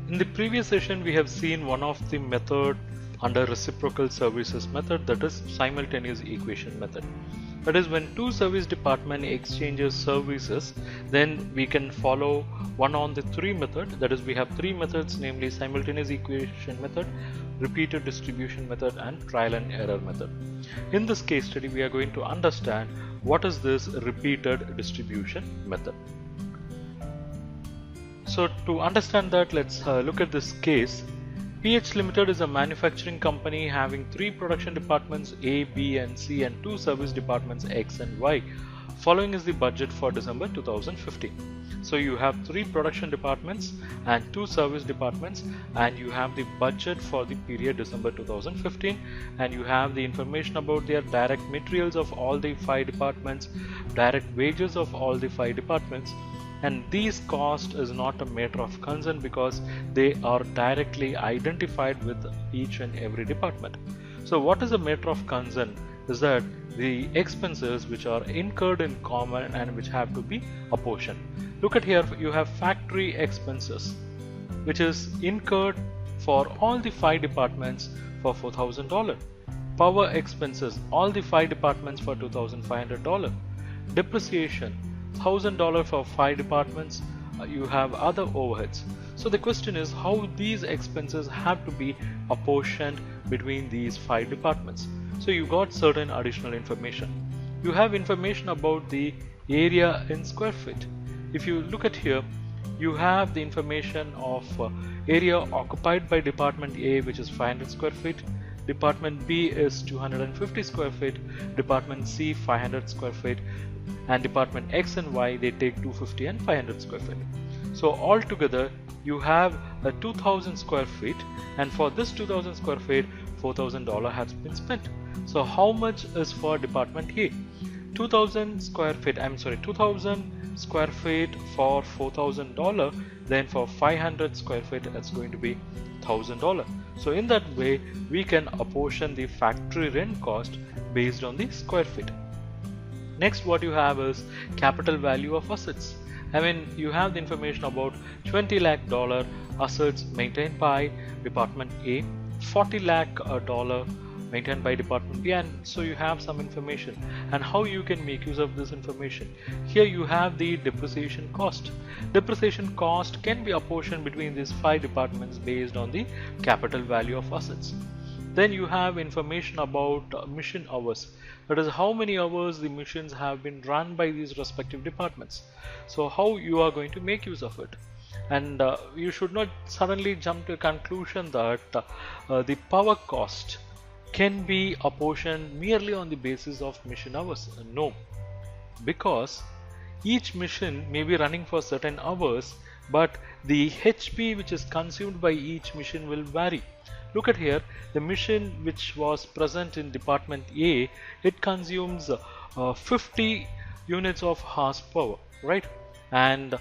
In the previous session, we have seen one of the method under reciprocal services method, that is simultaneous equation method. That is, when two service department exchanges services, then we can follow one on the three method. That is, we have three methods, namely simultaneous equation method, repeated distribution method, and trial and error method. In this case study, we are going to understand what is this repeated distribution method. So to understand that, let's look at this case. PH Limited is a manufacturing company having three production departments A, B and C and two service departments X and Y. Following is the budget for December 2015. So you have three production departments and two service departments, and you have the budget for the period December 2015, and you have the information about their direct materials of all the five departments, direct wages of all the five departments. And these cost is not a matter of concern because they are directly identified with each and every department. So what is a matter of concern is that the expenses which are incurred in common and which have to be apportioned. Look at here, you have factory expenses which is incurred for all the five departments for $4,000. Power expenses, all the five departments for $2,500. Depreciation, $1,000 for five departments. You have other overheads. So the question is how these expenses have to be apportioned between these five departments. So you got certain additional information. You have information about the area in square feet. If you look at here, you have the information of area occupied by department A, which is 500 square feet. Department B is 250 square feet. Department C 500 square feet. And department X and Y, they take 250 and 500 square feet. So altogether you have a 2000 square feet, and for this 2000 square feet $4,000 has been spent. So how much is for department A? 2000 square feet for $4,000, then for 500 square feet that's going to be $1,000. So in that way we can apportion the factory rent cost based on the square feet. Next, what you have is capital value of assets. I mean, you have the information about $20 lakh assets maintained by department A, $40 lakh maintained by department B, and so you have some information and how you can make use of this information. Here you have the depreciation cost. Depreciation cost can be apportioned between these five departments based on the capital value of assets. Then you have information about mission hours. That is, how many hours the missions have been run by these respective departments. So how you are going to make use of it. And you should not suddenly jump to a conclusion that the power cost can be apportioned merely on the basis of mission hours. No, because each mission may be running for certain hours, but the HP which is consumed by each mission will vary. Look at here, the mission which was present in department A, it consumes 50 units of horsepower, right? And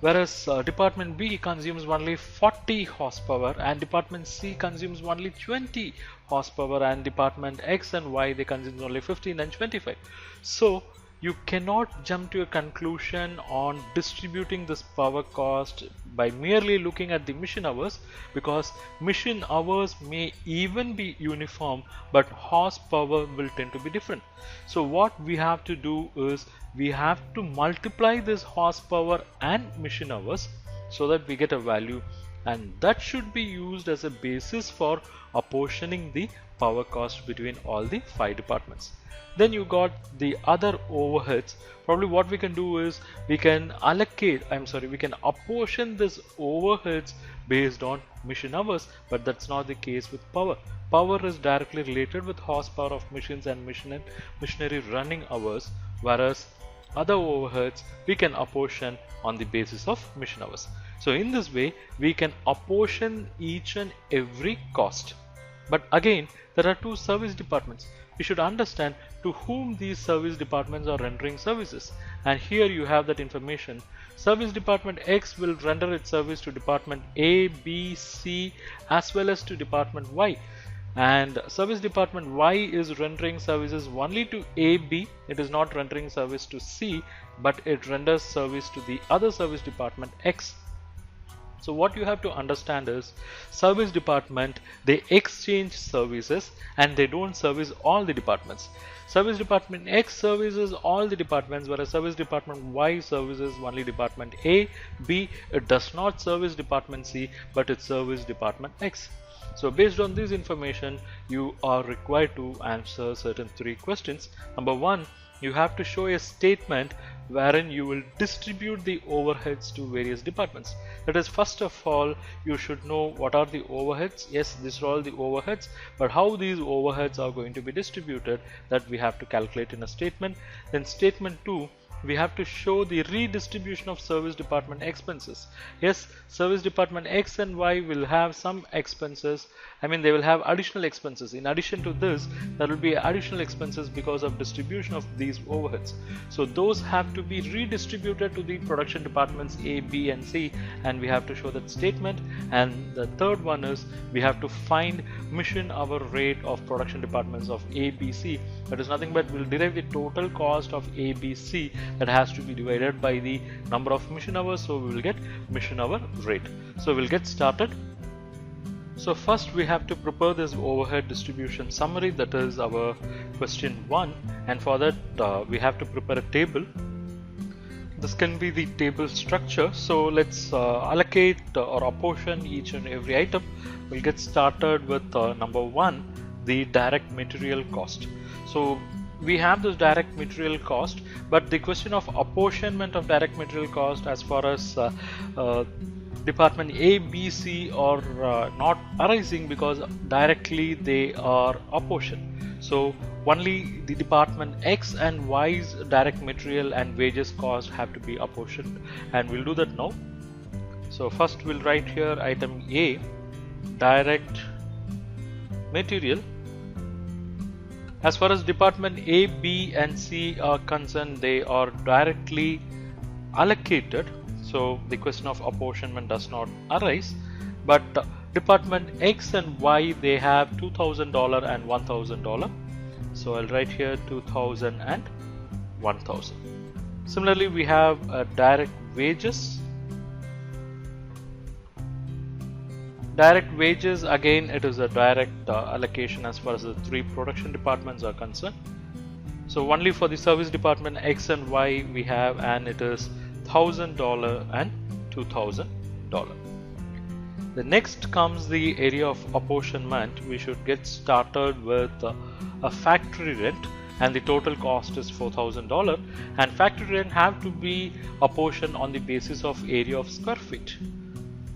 whereas department B consumes only 40 horsepower, and department C consumes only 20 horsepower, and department X and Y, they consume only 15 and 25. So you cannot jump to a conclusion on distributing this power cost by merely looking at the mission hours, because mission hours may even be uniform but horsepower will tend to be different. So what we have to do is we have to multiply this horsepower and mission hours so that we get a value, and that should be used as a basis for apportioning the power cost between all the five departments. Then you got the other overheads. Probably what we can do is we can apportion this overheads based on mission hours, but that's not the case with power. Power is directly related with horsepower of machines and machinery running hours, whereas other overheads we can apportion on the basis of mission hours. So in this way we can apportion each and every cost. But again, there are two service departments. We should understand to whom these service departments are rendering services, and here you have that information. Service department X will render its service to department A, B, C as well as to department Y, and service department Y is rendering services only to A, B. It is not rendering service to C, but it renders service to the other service department X. So what you have to understand is service department, they exchange services and they don't service all the departments. Service department X services all the departments, whereas service department Y services only department A. B, it does not service department C, but it services department X. So based on this information, you are required to answer certain 3 questions. Number 1, you have to show a statement wherein you will distribute the overheads to various departments. That is, first of all, you should know what are the overheads. Yes, these are all the overheads, but how these overheads are going to be distributed, that we have to calculate in a statement. Then statement 2, we have to show the redistribution of service department expenses. Yes, service department X and Y will have some expenses. They will have additional expenses. In addition to this, there will be additional expenses because of distribution of these overheads. So those have to be redistributed to the production departments A, B and C, and we have to show that statement. And the third one is we have to find mission hour rate of production departments of A, B, C. That is nothing but we'll derive the total cost of A, B, C, that has to be divided by the number of mission hours, so we will get mission hour rate. So we'll get started. So first we have to prepare this overhead distribution summary, that is our question 1, and for that we have to prepare a table. This can be the table structure. So let's allocate or apportion each and every item. We'll get started with number 1, the direct material cost. So we have this direct material cost, but the question of apportionment of direct material cost as far as department A, B, C are not arising because directly they are apportioned. So only the department X and Y's direct material and wages cost have to be apportioned, and we'll do that now. So first we'll write here item A, direct material. As far as department A, B and C are concerned, they are directly allocated, so the question of apportionment does not arise. But department X and Y, they have $2,000 and $1,000. So I'll write here 2,000 and 1,000. Similarly, we have direct wages. Direct wages, again it is a direct allocation as far as the 3 production departments are concerned. So only for the service department X and Y we have, and it is $1,000 and $2,000. The next comes the area of apportionment. We should get started with a factory rent, and the total cost is $4,000, and factory rent have to be apportioned on the basis of area of square feet.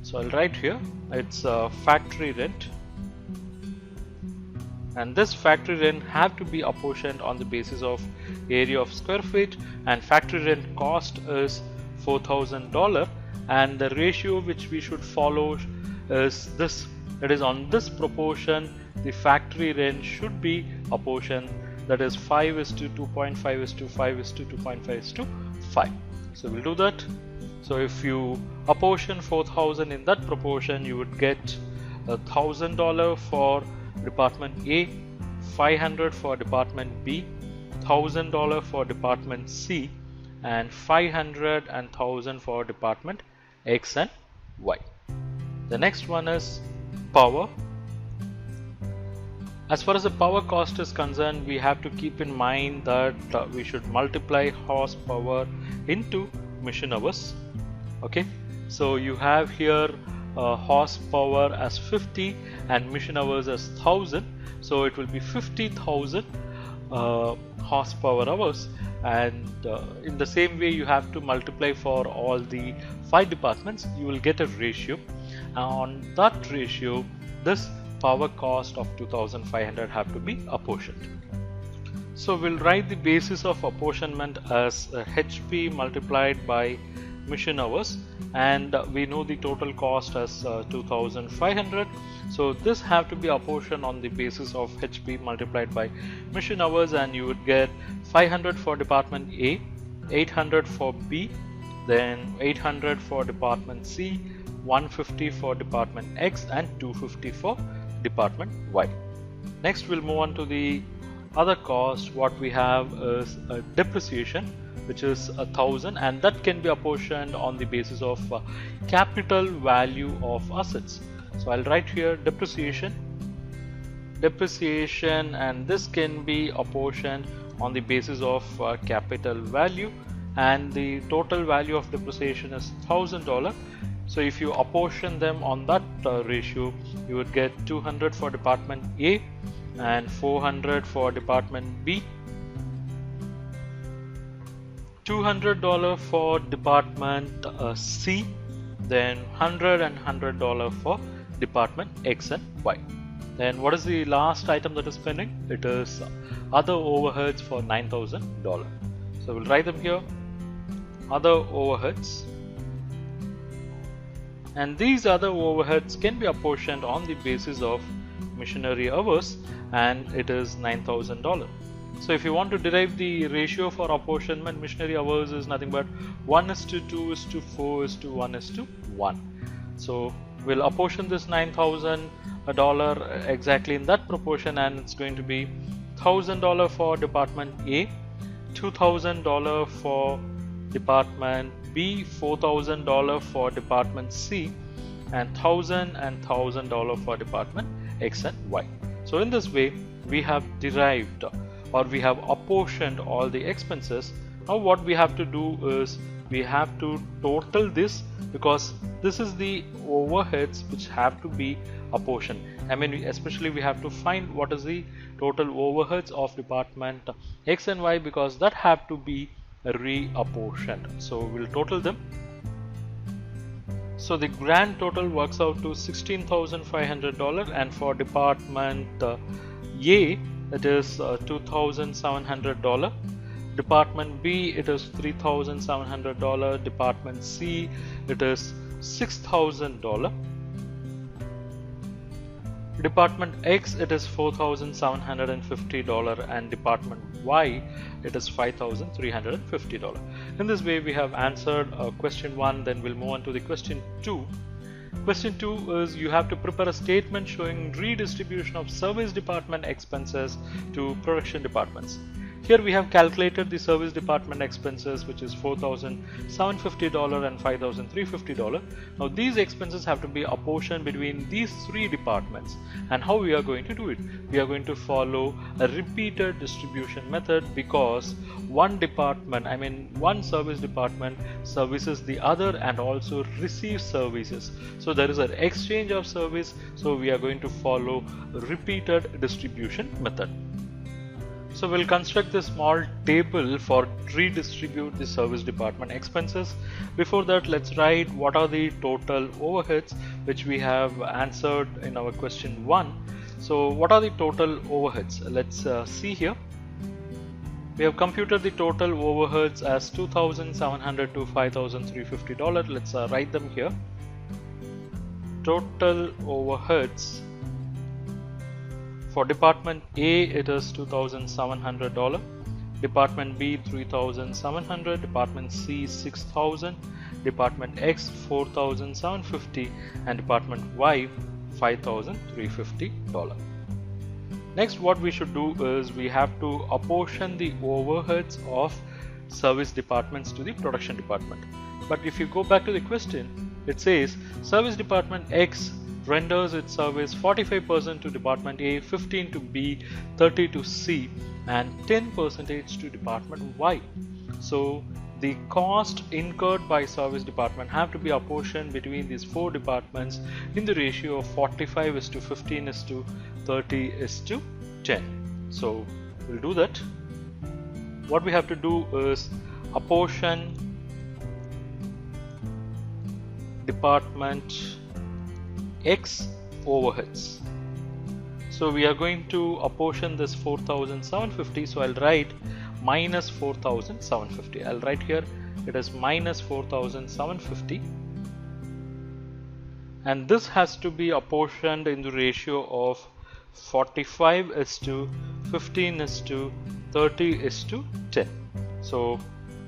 So I'll write here it's factory rent, and this factory rent have to be apportioned on the basis of area of square feet, and factory rent cost is $4,000, and the ratio which we should follow is this. That is, on this proportion the factory rent should be apportioned, that is 5:2.5:5:2.5:5. So we'll do that. So if you apportion 4,000 in that proportion, you would get $1,000 for department A, 500 for department B, $1,000 for department C, and 500 and 1,000 for department X and Y. The next one is power. As far as the power cost is concerned, we have to keep in mind that we should multiply horsepower into mission hours. Okay, so you have here horsepower as 50 and mission hours as 1,000, so it will be 50,000 horsepower hours, and in the same way you have to multiply for all the 5 departments. You will get a ratio, and on that ratio this power cost of 2,500 have to be apportioned. So we'll write the basis of apportionment as HP multiplied by mission hours, and we know the total cost as 2,500. So this have to be apportioned on the basis of HP multiplied by mission hours, and you would get 500 for department A, 800 for B, then 800 for department C, 150 for department X, and 250 for department Y. Next we'll move on to the other cost. What we have is a depreciation. which is 1,000, and that can be apportioned on the basis of capital value of assets. So I'll write here depreciation, and this can be apportioned on the basis of capital value, and the total value of depreciation is $1,000. So if you apportion them on that ratio, you would get 200 for department A and 400 for department B, $200 for department C, then $100 and $100 for department X and Y. Then what is the last item that is pending? It is other overheads for $9,000. So we'll write them here, other overheads, and these other overheads can be apportioned on the basis of machinery hours, and it is $9,000. So if you want to derive the ratio for apportionment, machinery hours is nothing but 1:2:4:1:1. So we'll apportion this $9,000 exactly in that proportion, and it's going to be $1,000 for department A, $2,000 for department B, $4,000 for department C, and $1,000 and $1,000 for department X and Y. So in this way we have derived, or we have apportioned all the expenses. Now what we have to do is we have to total this, because this is the overheads which have to be apportioned. I mean, especially we have to find what is the total overheads of department X and Y, because that have to be reapportioned. So we'll total them. So the grand total works out to $16,500, and for department A it is $2,700, department B it is $3,700, department C it is $6,000, department X it is $4,750, and department Y it is $5,350. In this way we have answered question 1. Then we'll move on to the question 2. Question 2 is you have to prepare a statement showing redistribution of service department expenses to production departments. Here we have calculated the service department expenses, which is $4,750 and $5,350. Now these expenses have to be apportioned between these three departments. And how we are going to do it? We are going to follow a repeated distribution method, because one department, I mean one service department, services the other and also receives services. So there is an exchange of service. So we are going to follow a repeated distribution method. So we'll construct this small table for redistribute the service department expenses. Before that, let's write what are the total overheads which we have answered in our question 1. So what are the total overheads? Let's see here. We have computed the total overheads as $2,700 to $5,350. Let's write them here. Total overheads. For department A it is $2,700, department B $3,700, department C $6,000, department X $4,750, and department Y $5,350. Next, what we should do is we have to apportion the overheads of service departments to the production department. But if you go back to the question, it says service department X renders its service 45% to department A, 15% to B, 30% to C, and 10% to department Y. So the cost incurred by service department have to be apportioned between these four departments in the ratio of 45:15:30:10. So we'll do that. What we have to do is apportion department X overheads. So we are going to apportion this 4,750. So I'll write minus 4,750. I'll write here it is minus 4,750, and this has to be apportioned in the ratio of 45:15:30:10. So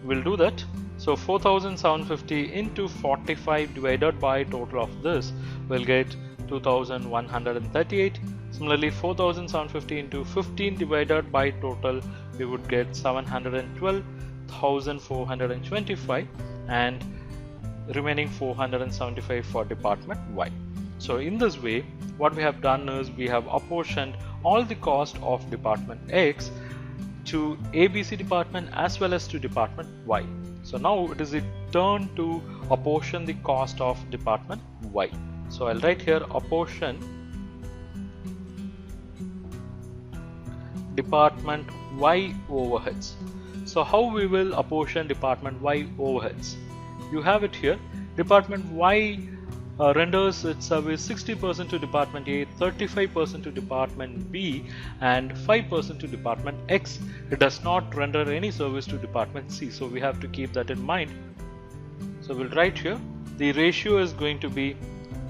we'll do that. So 4,750 into 45 divided by total of this will get 2,138. Similarly, 4,750 into 15 divided by total, we would get 712. 1425 and remaining 475 for department Y. So in this way, what we have done is we have apportioned all the cost of department X to ABC department as well as to department Y. So now it is the turn to apportion the cost of department Y. So I'll write here apportion department Y overheads. So how we will apportion department Y overheads? You have it here. Department Y renders its service 60% to department A, 35% to department B and 5% to department X. It does not render any service to department C, so we have to keep that in mind. So we'll write here the ratio is going to be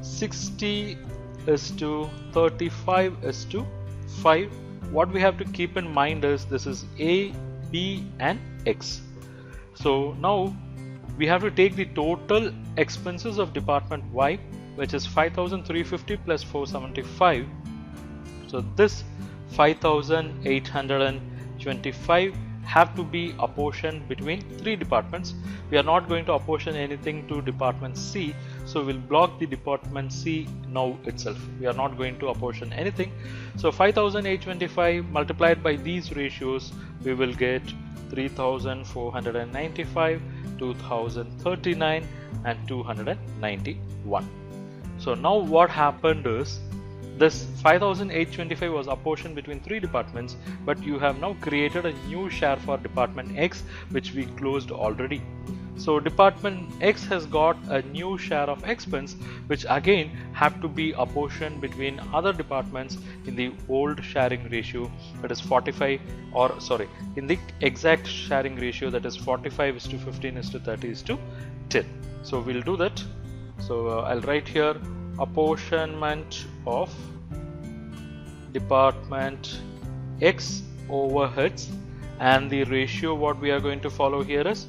60:35:5. What we have to keep in mind is this is A, B and X. So now we have to take the total expenses of department Y, which is 5,350 plus 475. So this 5,825 have to be apportioned between three departments. We are not going to apportion anything to department C, so we'll block the department C now itself. We are not going to apportion anything. So 5,825 multiplied by these ratios, we will get 3,495, 2,039 and 291. So now what happened is this 5,825 was apportioned between three departments, but you have now created a new share for department X, which we closed already. So department X has got a new share of expense, which again have to be apportioned between other departments in the old sharing ratio, that is 45, or sorry, in the exact sharing ratio, that is 45:15:30:10. So we'll do that. So I'll write here apportionment of department X overheads, and the ratio what we are going to follow here is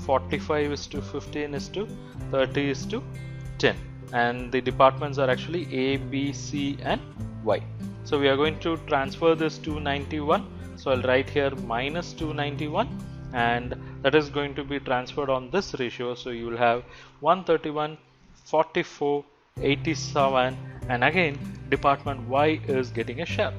45:15:30:10, and the departments are actually A, B, C and Y. So we are going to transfer this 291. So I'll write here minus 291, and that is going to be transferred on this ratio. So you will have 131, 44, 87, and again department Y is getting a share.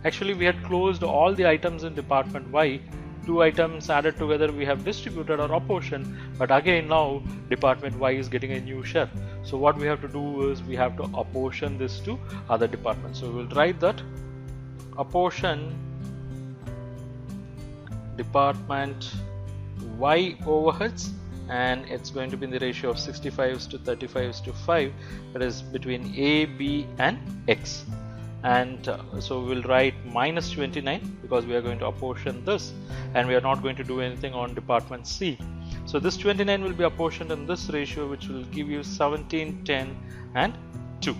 Actually we had closed all the items in department Y. Two items added together we have distributed or apportioned, but again now department Y is getting a new share. So what we have to do is we have to apportion this to other departments. So we'll write that apportion department Y overheads, and it's going to be in the ratio of 65:35:5, that is between A, B and X. And so we'll write minus 29 because we are going to apportion this, and we are not going to do anything on department C. So this 29 will be apportioned in this ratio, which will give you 17, 10 and 2.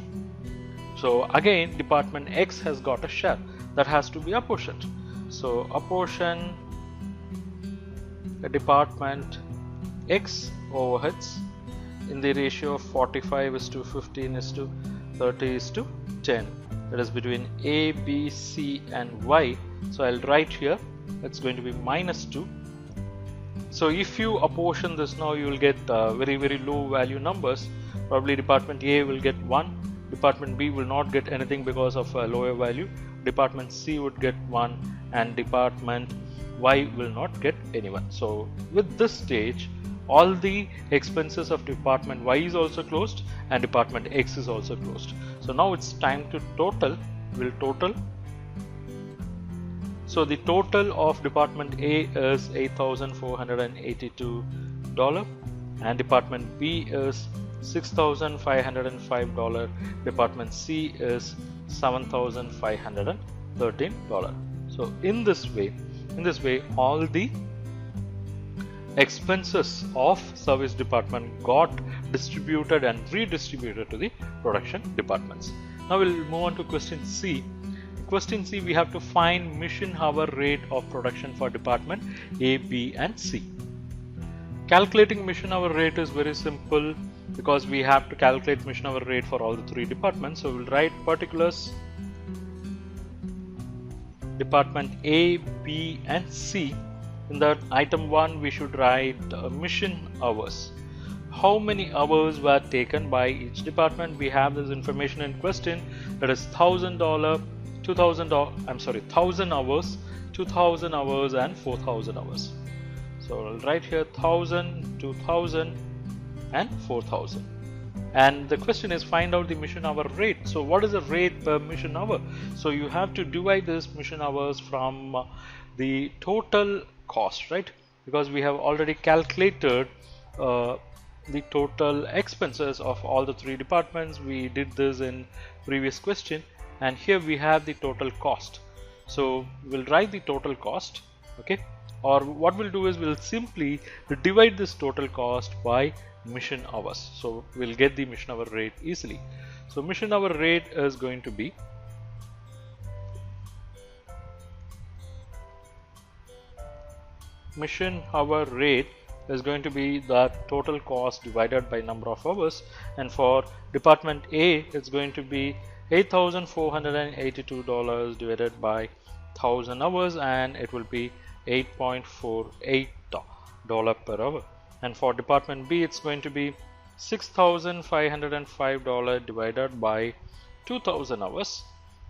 So again department X has got a share that has to be apportioned. So apportion the department X overheads in the ratio of 45:15:30:10, that is between A, B, C and Y. So I'll write here it's going to be minus 2. So if you apportion this now, you will get very low value numbers. Probably department A will get 1, department B will not get anything because of a lower value, department C would get 1, and department Y will not get anyone. So with this stage, all the expenses of department Y is also closed and department X is also closed. So now it's time to total. We'll total. So the total of department A is $8,482 and department B is $6,505. Department C is $7,513. So in this way all the expenses of service department got distributed and redistributed to the production departments. Now we'll move on to question C. Question C, we have to find mission hour rate of production for department A, B and C. Calculating mission hour rate is very simple because we have to calculate mission hour rate for all the three departments. So we'll write particulars department A, B and C. In that item 1 we should write mission hours. How many hours were taken by each department? We have this information in question, that is $1,000, 1,000 hours, 2,000 hours and 4,000 hours. So I'll write here 1,000, 2,000 and 4,000. And the question is, find out the mission hour rate. So what is the rate per mission hour? So you have to divide this mission hours from the total cost, right? Because we have already calculated the total expenses of all the 3 departments. We did this in previous question, and here we have the total cost. So we'll write the total cost, okay? Or what we'll do is we'll simply divide this total cost by mission hours. So we'll get the mission hour rate easily. So mission hour rate is going to be the total cost divided by number of hours, and for department A it's going to be $8,482 divided by 1,000 hours, and it will be $8.48 per hour. And for department B it's going to be $6,505 divided by 2,000 hours,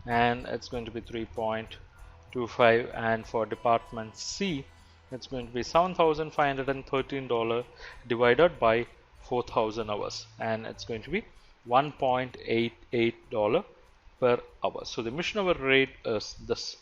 and it's going to be 3.25. and for department C it's going to be $7,513 divided by 4,000 hours, and it's going to be $1.88 per hour. So the mission hour rate is this.